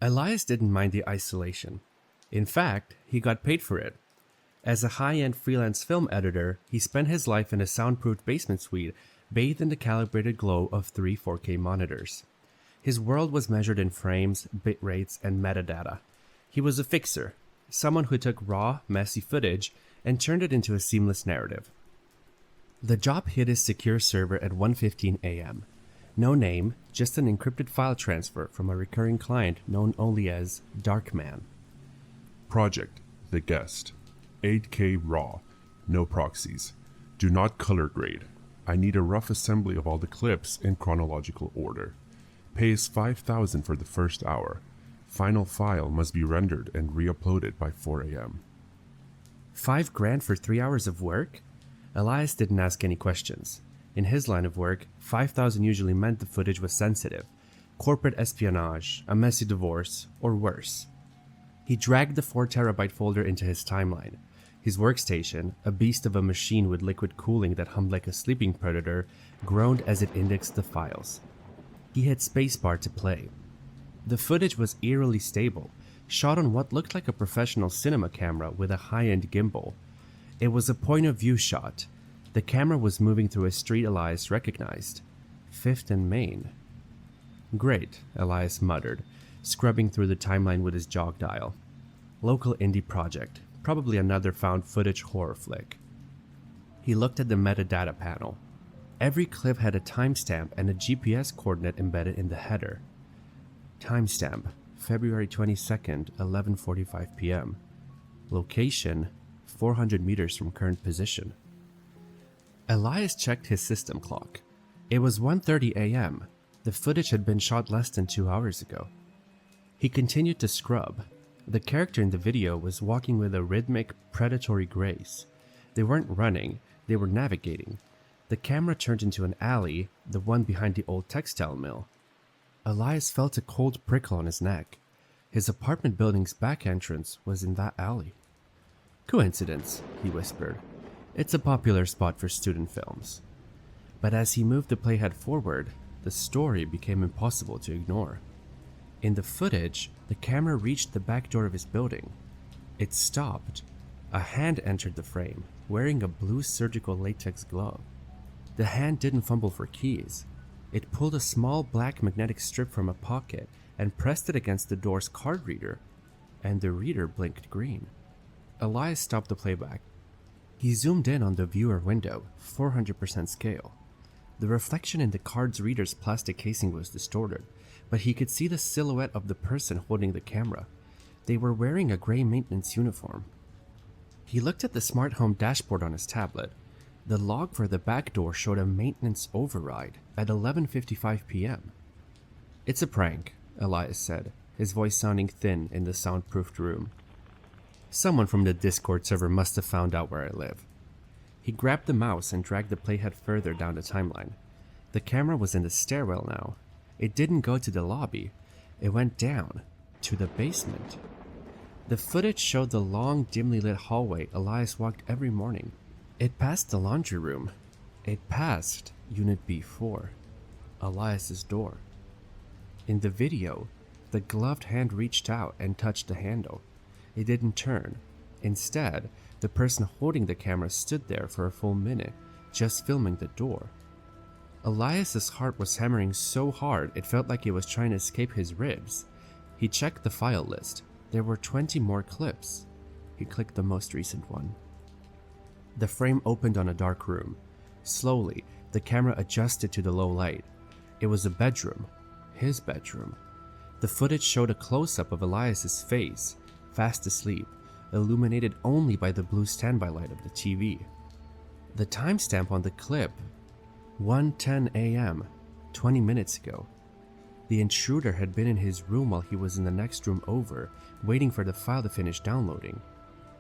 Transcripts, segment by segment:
Elias didn't mind the isolation. In fact, he got paid for it. As a high-end freelance film editor, he spent his life in a soundproofed basement suite bathed in the calibrated glow of three 4K monitors. His world was measured in frames, bit rates, and metadata. He was a fixer, someone who took raw, messy footage and turned it into a seamless narrative. The job hit his secure server at 1:15 a.m. No name, just an encrypted file transfer from a recurring client known only as Darkman. Project, The Guest. 8K raw. No proxies. Do not color grade. I need a rough assembly of all the clips in chronological order. Pays $5,000 for the first hour. Final file must be rendered and re-uploaded by 4 a.m. $5,000 for 3 hours of work? Elias didn't ask any questions. In his line of work, $5,000 usually meant the footage was sensitive, corporate espionage, a messy divorce, or worse. He dragged the 4TB folder into his timeline. His workstation, a beast of a machine with liquid cooling that hummed like a sleeping predator, groaned as it indexed the files. He hit spacebar to play. The footage was eerily stable, shot on what looked like a professional cinema camera with a high-end gimbal. It was a point-of-view shot. The camera was moving through a street Elias recognized. 5th and Main. Great, Elias muttered, scrubbing through the timeline with his jog dial. Local indie project, probably another found footage horror flick. He looked at the metadata panel. Every clip had a timestamp and a GPS coordinate embedded in the header. Timestamp, February 22nd, 11:45 p.m. Location, 400 meters from current position. Elias checked his system clock. It was 1:30 a.m. The footage had been shot less than 2 hours ago. He continued to scrub. The character in the video was walking with a rhythmic, predatory grace. They weren't running, they were navigating. The camera turned into an alley, the one behind the old textile mill. Elias felt a cold prickle on his neck. His apartment building's back entrance was in that alley. Coincidence, he whispered. It's a popular spot for student films. But as he moved the playhead forward, the story became impossible to ignore. In the footage, the camera reached the back door of his building. It stopped. A hand entered the frame, wearing a blue surgical latex glove. The hand didn't fumble for keys. It pulled a small black magnetic strip from a pocket and pressed it against the door's card reader, and the reader blinked green. Elias stopped the playback. He zoomed in on the viewer window, 400% scale. The reflection in the card's reader's plastic casing was distorted, but he could see the silhouette of the person holding the camera. They were wearing a gray maintenance uniform. He looked at the smart home dashboard on his tablet. The log for the back door showed a maintenance override at 11:55 p.m. It's a prank, Elias said, his voice sounding thin in the soundproofed room. Someone from the Discord server must have found out where I live. He grabbed the mouse and dragged the playhead further down the timeline. The camera was in the stairwell now. It didn't go to the lobby. It went down, to the basement. The footage showed the long, dimly lit hallway Elias walked every morning. It passed the laundry room. It passed Unit B4, Elias's door. In the video, the gloved hand reached out and touched the handle. It didn't turn. Instead, the person holding the camera stood there for a full minute, just filming the door. Elias's heart was hammering so hard it felt like it was trying to escape his ribs. He checked the file list. There were 20 more clips. He clicked the most recent one. The frame opened on a dark room. Slowly, the camera adjusted to the low light. It was a bedroom. His bedroom. The footage showed a close-up of Elias's face, fast asleep, illuminated only by the blue standby light of the TV. The timestamp on the clip, 1:10 a.m., 20 minutes ago. The intruder had been in his room while he was in the next room over, waiting for the file to finish downloading.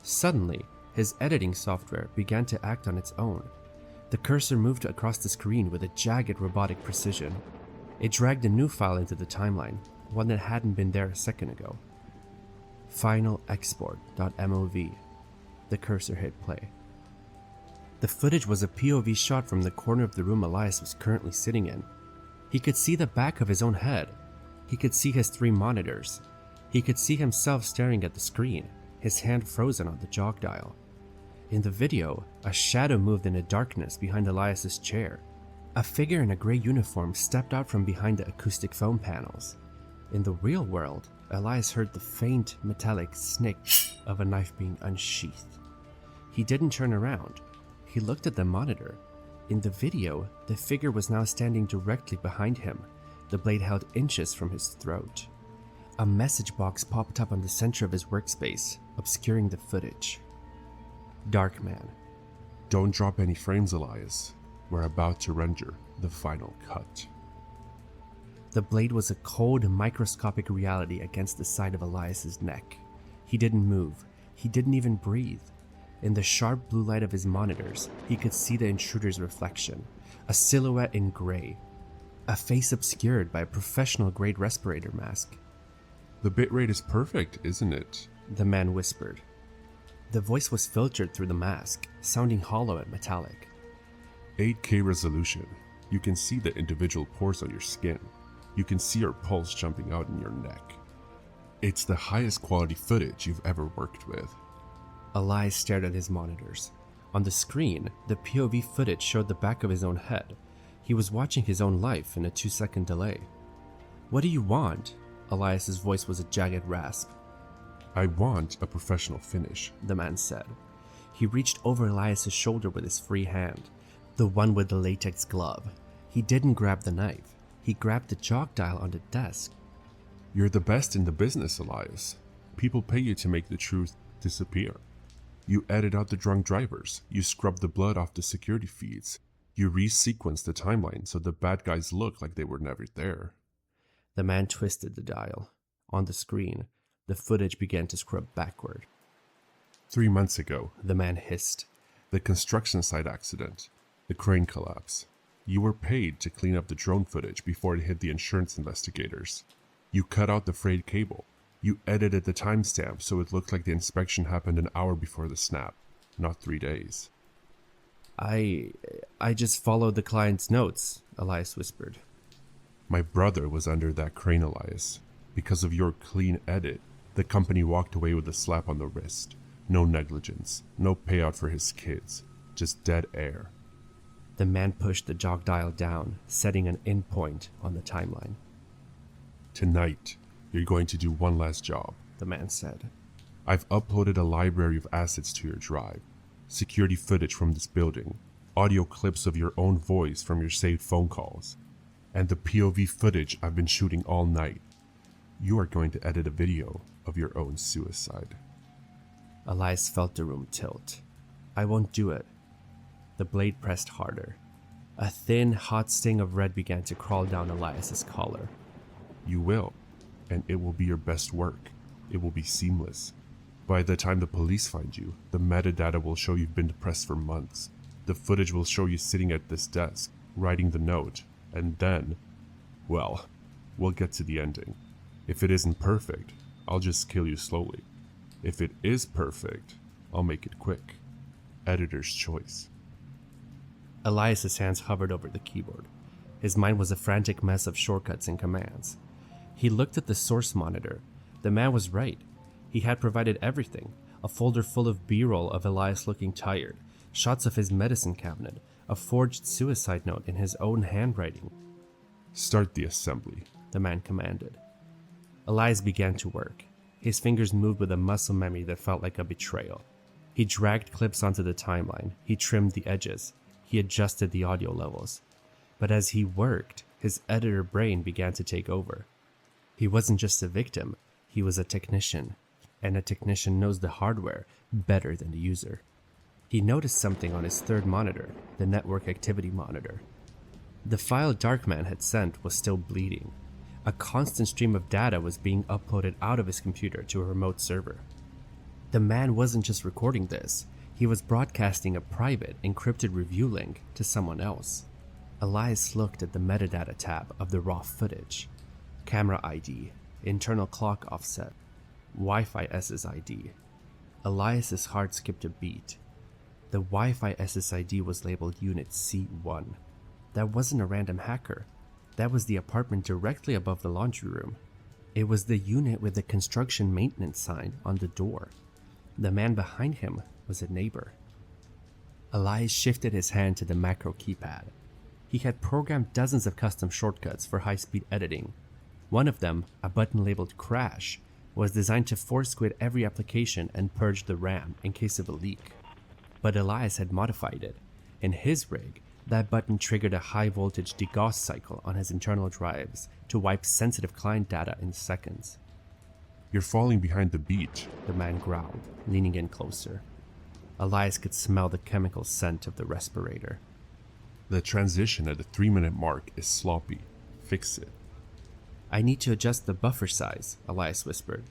Suddenly, his editing software began to act on its own. The cursor moved across the screen with a jagged robotic precision. It dragged a new file into the timeline, one that hadn't been there a second ago. Final export.mov. The cursor hit play. The footage was a POV shot from the corner of the room Elias was currently sitting in. He could see the back of his own head. He could see his 3 monitors. He could see himself staring at the screen, his hand frozen on the jog dial. In the video, a shadow moved in the darkness behind Elias's chair. A figure in a gray uniform stepped out from behind the acoustic foam panels. In the real world, Elias heard the faint, metallic snick of a knife being unsheathed. He didn't turn around. He looked at the monitor. In the video, the figure was now standing directly behind him, the blade held inches from his throat. A message box popped up on the center of his workspace, obscuring the footage. Darkman. Don't drop any frames, Elias. We're about to render the final cut. The blade was a cold, microscopic reality against the side of Elias's neck. He didn't move. He didn't even breathe. In the sharp blue light of his monitors, he could see the intruder's reflection, a silhouette in gray, a face obscured by a professional-grade respirator mask. The bitrate is perfect, isn't it? The man whispered. The voice was filtered through the mask, sounding hollow and metallic. 8K resolution. You can see the individual pores on your skin. You can see your pulse jumping out in your neck. It's the highest quality footage you've ever worked with. Elias stared at his monitors. On the screen, the POV footage showed the back of his own head. He was watching his own life in a 2-second delay. What do you want? Elias's voice was a jagged rasp. I want a professional finish, the man said. He reached over Elias's shoulder with his free hand, the one with the latex glove. He didn't grab the knife. He grabbed the jog dial on the desk. You're the best in the business, Elias. People pay you to make the truth disappear. You edit out the drunk drivers. You scrub the blood off the security feeds. You resequence the timeline so the bad guys look like they were never there. The man twisted the dial. On the screen, the footage began to scrub backward. 3 months ago, the man hissed. The construction site accident. The crane collapse. You were paid to clean up the drone footage before it hit the insurance investigators. You cut out the frayed cable. You edited the timestamp so it looked like the inspection happened an hour before the snap, not 3 days. I just followed the client's notes, Elias whispered. My brother was under that crane, Elias. Because of your clean edit, the company walked away with a slap on the wrist. No negligence, no payout for his kids, just dead air. The man pushed the jog dial down, setting an end point on the timeline. Tonight, you're going to do one last job, the man said. I've uploaded a library of assets to your drive. Security footage from this building, audio clips of your own voice from your saved phone calls, and the POV footage I've been shooting all night. You are going to edit a video of your own suicide. Elias felt the room tilt. I won't do it. The blade pressed harder. A thin, hot sting of red began to crawl down Elias's collar. You will, and it will be your best work. It will be seamless. By the time the police find you, the metadata will show you've been depressed for months. The footage will show you sitting at this desk, writing the note, and then, well, we'll get to the ending. If it isn't perfect, I'll just kill you slowly. If it is perfect, I'll make it quick. Editor's choice. Elias's hands hovered over the keyboard. His mind was a frantic mess of shortcuts and commands. He looked at the source monitor. The man was right. He had provided everything. A folder full of B-roll of Elias looking tired, shots of his medicine cabinet, a forged suicide note in his own handwriting. Start the assembly, the man commanded. Elias began to work. His fingers moved with a muscle memory that felt like a betrayal. He dragged clips onto the timeline. He trimmed the edges. He adjusted the audio levels. But as he worked, his editor brain began to take over. He wasn't just a victim, he was a technician. And a technician knows the hardware better than the user. He noticed something on his third monitor, the network activity monitor. The file Darkman had sent was still bleeding. A constant stream of data was being uploaded out of his computer to a remote server. The man wasn't just recording this, he was broadcasting a private, encrypted review link to someone else. Elias looked at the metadata tab of the raw footage. Camera ID, internal clock offset, Wi-Fi SSID. Elias's heart skipped a beat. The Wi-Fi SSID was labeled Unit C1. That wasn't a random hacker. That was the apartment directly above the laundry room. It was the unit with the construction maintenance sign on the door. The man behind him was a neighbor. Elias shifted his hand to the macro keypad. He had programmed dozens of custom shortcuts for high-speed editing. One of them, a button labeled Crash, was designed to force quit every application and purge the RAM in case of a leak. But Elias had modified it. In his rig, that button triggered a high-voltage degauss cycle on his internal drives to wipe sensitive client data in seconds. You're falling behind the beach. The man growled, leaning in closer. Elias could smell the chemical scent of the respirator. The transition at the 3-minute mark is sloppy. Fix it. I need to adjust the buffer size, Elias whispered.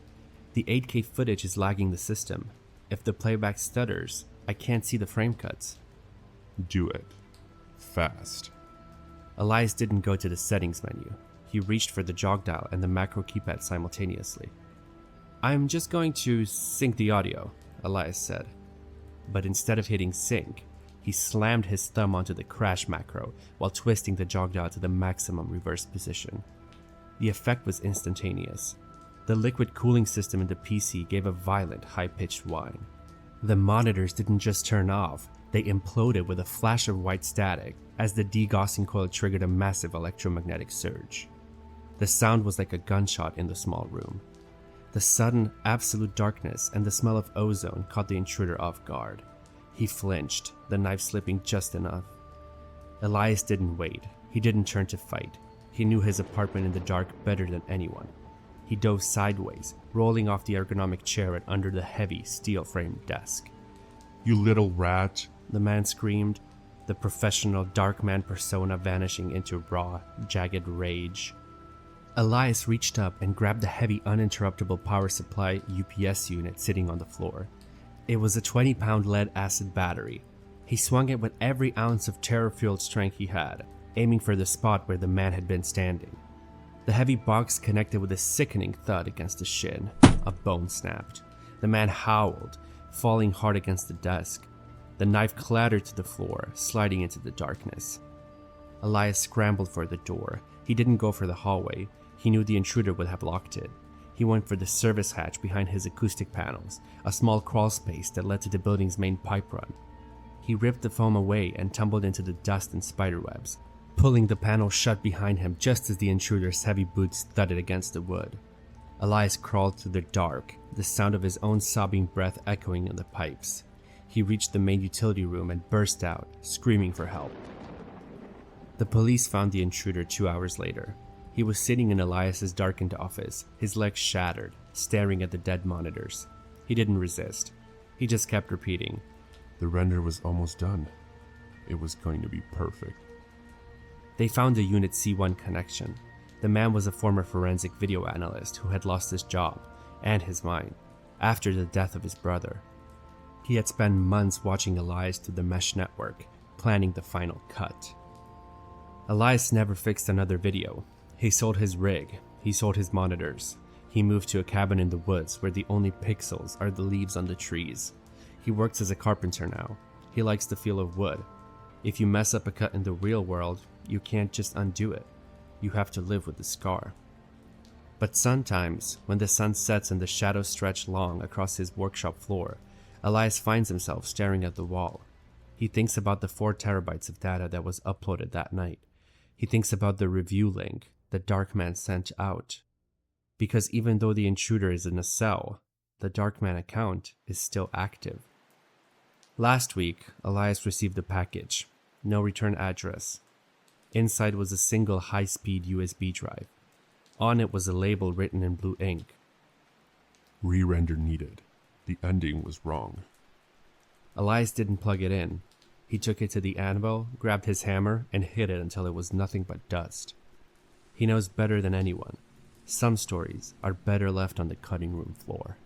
The 8K footage is lagging the system. If the playback stutters, I can't see the frame cuts. Do it. Fast. Elias didn't go to the settings menu. He reached for the jog dial and the macro keypad simultaneously. I'm just going to sync the audio, Elias said. But instead of hitting sync, he slammed his thumb onto the crash macro while twisting the jog dial to the maximum reverse position. The effect was instantaneous. The liquid cooling system in the PC gave a violent, high-pitched whine. The monitors didn't just turn off, they imploded with a flash of white static as the degaussing coil triggered a massive electromagnetic surge. The sound was like a gunshot in the small room. The sudden, absolute darkness and the smell of ozone caught the intruder off guard. He flinched, the knife slipping just enough. Elias didn't wait. He didn't turn to fight. He knew his apartment in the dark better than anyone. He dove sideways, rolling off the ergonomic chair and under the heavy, steel-framed desk. You little rat, the man screamed, the professional Darkman persona vanishing into raw, jagged rage. Elias reached up and grabbed the heavy, uninterruptible power supply UPS unit sitting on the floor. It was a 20-pound lead-acid battery. He swung it with every ounce of terror-fueled strength he had, aiming for the spot where the man had been standing. The heavy box connected with a sickening thud against the shin. A bone snapped. The man howled, falling hard against the desk. The knife clattered to the floor, sliding into the darkness. Elias scrambled for the door. He didn't go for the hallway. He knew the intruder would have locked it. He went for the service hatch behind his acoustic panels, a small crawl space that led to the building's main pipe run. He ripped the foam away and tumbled into the dust and spiderwebs, pulling the panel shut behind him just as the intruder's heavy boots thudded against the wood. Elias crawled through the dark, the sound of his own sobbing breath echoing in the pipes. He reached the main utility room and burst out, screaming for help. The police found the intruder 2 hours later. He was sitting in Elias's darkened office, his legs shattered, staring at the dead monitors. He didn't resist. He just kept repeating, The render was almost done. It was going to be perfect. They found a Unit C1 connection. The man was a former forensic video analyst who had lost his job, and his mind, after the death of his brother. He had spent months watching Elias through the mesh network, planning the final cut. Elias never fixed another video. He sold his rig, he sold his monitors. He moved to a cabin in the woods where the only pixels are the leaves on the trees. He works as a carpenter now. He likes the feel of wood. If you mess up a cut in the real world, you can't just undo it. You have to live with the scar. But sometimes, when the sun sets and the shadows stretch long across his workshop floor, Elias finds himself staring at the wall. He thinks about the 4 terabytes of data that was uploaded that night. He thinks about the review link that Darkman sent out. Because even though the intruder is in a cell, the Darkman account is still active. Last week, Elias received a package. No return address. Inside was a single high-speed USB drive. On it was a label written in blue ink. Re-render needed. The ending was wrong. Elias didn't plug it in. He took it to the anvil, grabbed his hammer, and hit it until it was nothing but dust. He knows better than anyone. Some stories are better left on the cutting room floor.